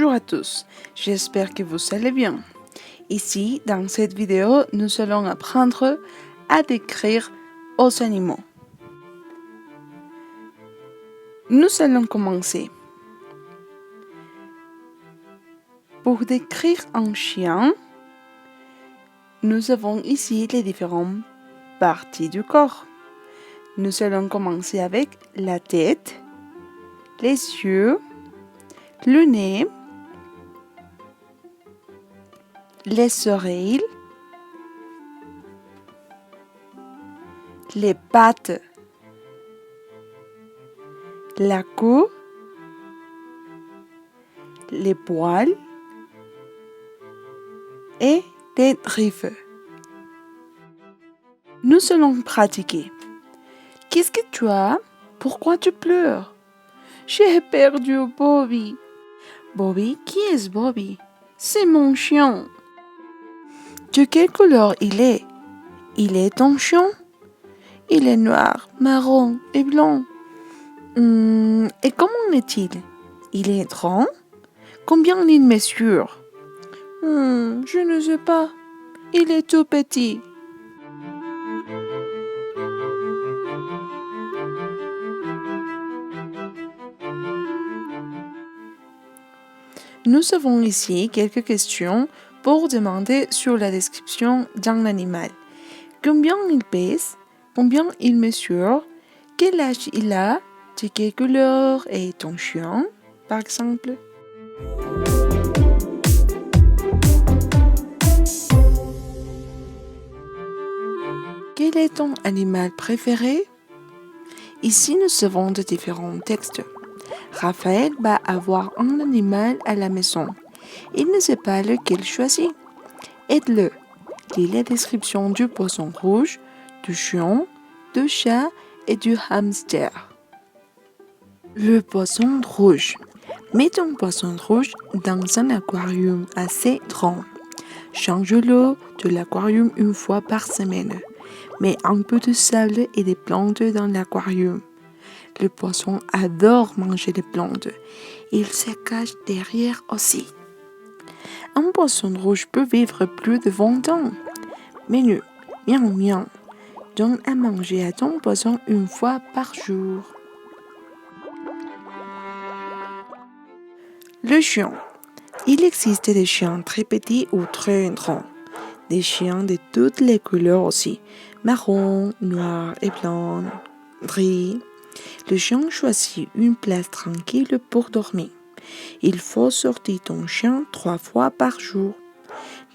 Bonjour à tous, j'espère que vous allez bien. Ici, dans cette vidéo, nous allons apprendre à décrire aux animaux. Nous allons commencer. Pour décrire un chien, nous avons ici les différentes parties du corps. Nous allons commencer avec la tête, les yeux, le nez, les oreilles, les pattes, la queue, les poils et les griffes. Nous allons pratiquer. Qu'est-ce que tu as? Pourquoi tu pleures? J'ai perdu Bobby. Bobby, qui est Bobby? C'est mon chien. De quelle couleur il est? Il est ton chien? Il est noir, marron et blanc. Et comment est-il? Il est grand? Combien il mesure? Je ne sais pas. Il est tout petit. Nous avons ici quelques questions pour demander sur la description d'un animal. Combien il pèse? Combien il mesure? Quel âge il a? De quelle couleur est ton chien, par exemple? Quel est ton animal préféré? Ici, nous avons de différents textes. Raphaël va avoir un animal à la maison. Il ne sait pas lequel choisir. Aide-le. Lis la description du poisson rouge, du chien, du chat et du hamster. Le poisson rouge. Mets ton poisson rouge dans un aquarium assez grand. Change l'eau de l'aquarium une fois par semaine. Mets un peu de sable et des plantes dans l'aquarium. Le poisson adore manger les plantes. Il se cache derrière aussi. Un poisson rouge peut vivre plus de 20 ans. Menu, miaou miaou. Donne à manger à ton poisson une fois par jour. Le chien. Il existe des chiens très petits ou très grands. Des chiens de toutes les couleurs aussi. Marron, noir et blanc, gris. Le chien choisit une place tranquille pour dormir. Il faut sortir ton chien 3 fois par jour.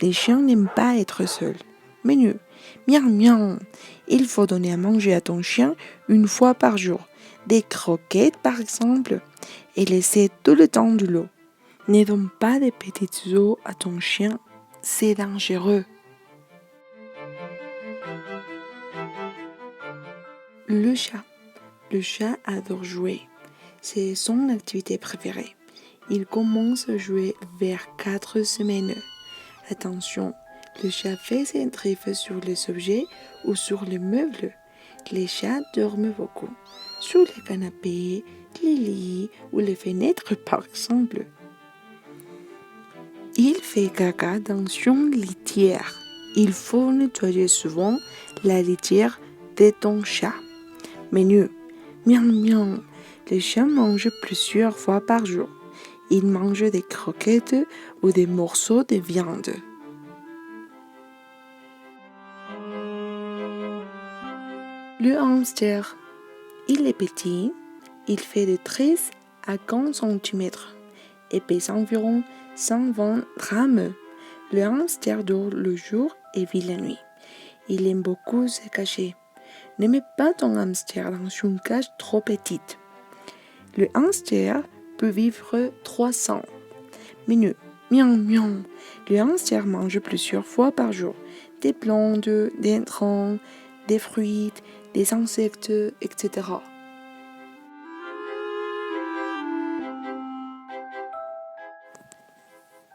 Les chiens n'aiment pas être seuls. Menu, miaou miaou. Il faut donner à manger à ton chien une fois par jour. Des croquettes par exemple. Et laisser tout le temps de l'eau. Ne donne pas de petites eaux à ton chien. C'est dangereux. Le chat. Le chat adore jouer. C'est son activité préférée. Il commence à jouer vers 4 semaines. Attention, le chat fait ses griffes sur les objets ou sur les meubles. Les chats dorment beaucoup. Sur les canapés, les lits ou les fenêtres par exemple. Il fait caca dans une litière. Il faut nettoyer souvent la litière de ton chat. Menu, miaou miaou. Les chats mangent plusieurs fois par jour. Ils mangent des croquettes ou des morceaux de viande. Le hamster. Il est petit. Il fait de 13 à 15 cm et pèse environ 120 grammes. Le hamster dort le jour et vit la nuit. Il aime beaucoup se cacher. Ne mets pas ton hamster dans une cage trop petite. Le hamster peut vivre 300 ans. Menu, miaou miaou. Le hamster mange plusieurs fois par jour des plantes, des grains, des fruits, des insectes, etc.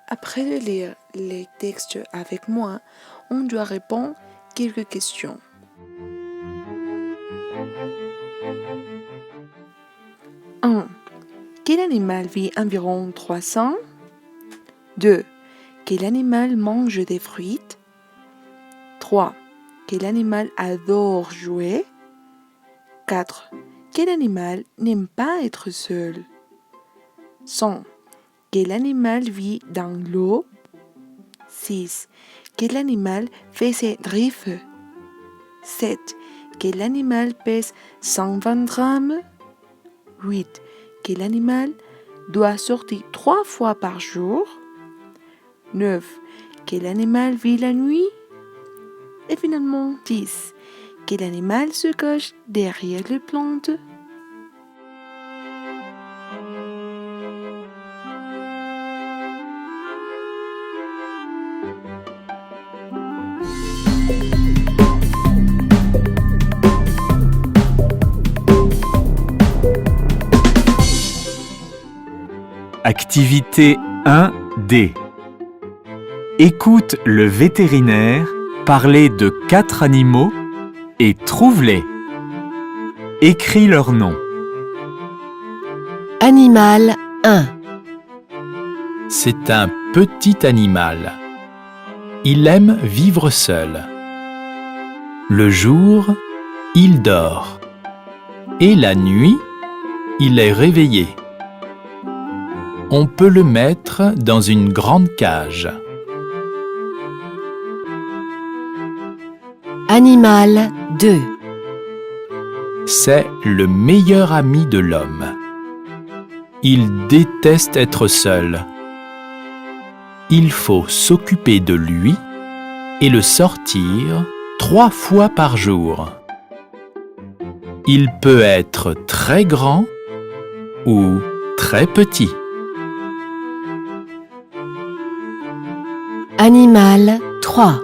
Après de lire les textes avec moi, on doit répondre quelques questions. 1. Quel animal vit environ 300? 2. Quel animal mange des fruits? 3. Quel animal adore jouer? 4. Quel animal n'aime pas être seul? 5. Quel animal vit dans l'eau? 6. Quel animal fait ses griffes? 7. Quel animal pèse 120 grammes? 8. Quel animal doit sortir 3 fois par jour? 9. Quel animal vit la nuit? Et finalement 10. Quel animal se cache derrière les plantes? Activité 1D. Écoute le vétérinaire parler de 4 animaux et trouve-les. Écris leurs noms. Animal 1. C'est un petit animal. Il aime vivre seul. Le jour, il dort. Et la nuit, il est réveillé. On peut le mettre dans une grande cage. Animal 2. C'est le meilleur ami de l'homme. Il déteste être seul. Il faut s'occuper de lui et le sortir 3 fois par jour. Il peut être très grand ou très petit. Animal 3.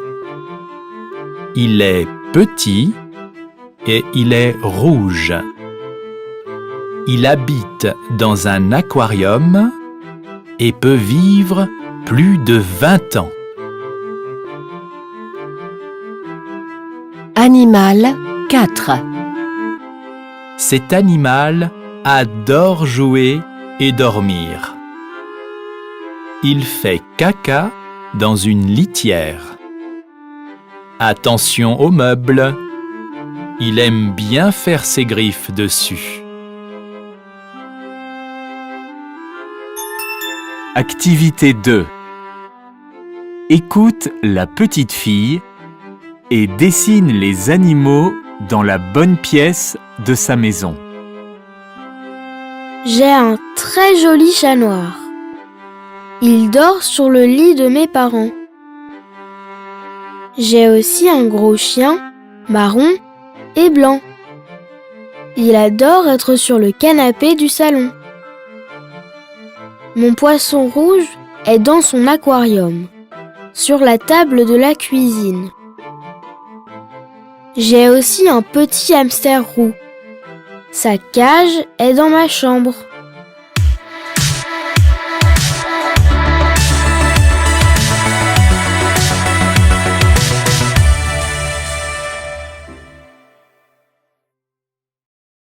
Il est petit et il est rouge. Il habite dans un aquarium et peut vivre plus de 20 ans. Animal 4. Cet animal adore jouer et dormir. Il fait caca dans une litière. Attention aux meubles. Il aime bien faire ses griffes dessus. Activité 2. Écoute la petite fille et dessine les animaux dans la bonne pièce de sa maison. J'ai un très joli chat noir. Il dort sur le lit de mes parents. J'ai aussi un gros chien, marron et blanc. Il adore être sur le canapé du salon. Mon poisson rouge est dans son aquarium, sur la table de la cuisine. J'ai aussi un petit hamster roux. Sa cage est dans ma chambre.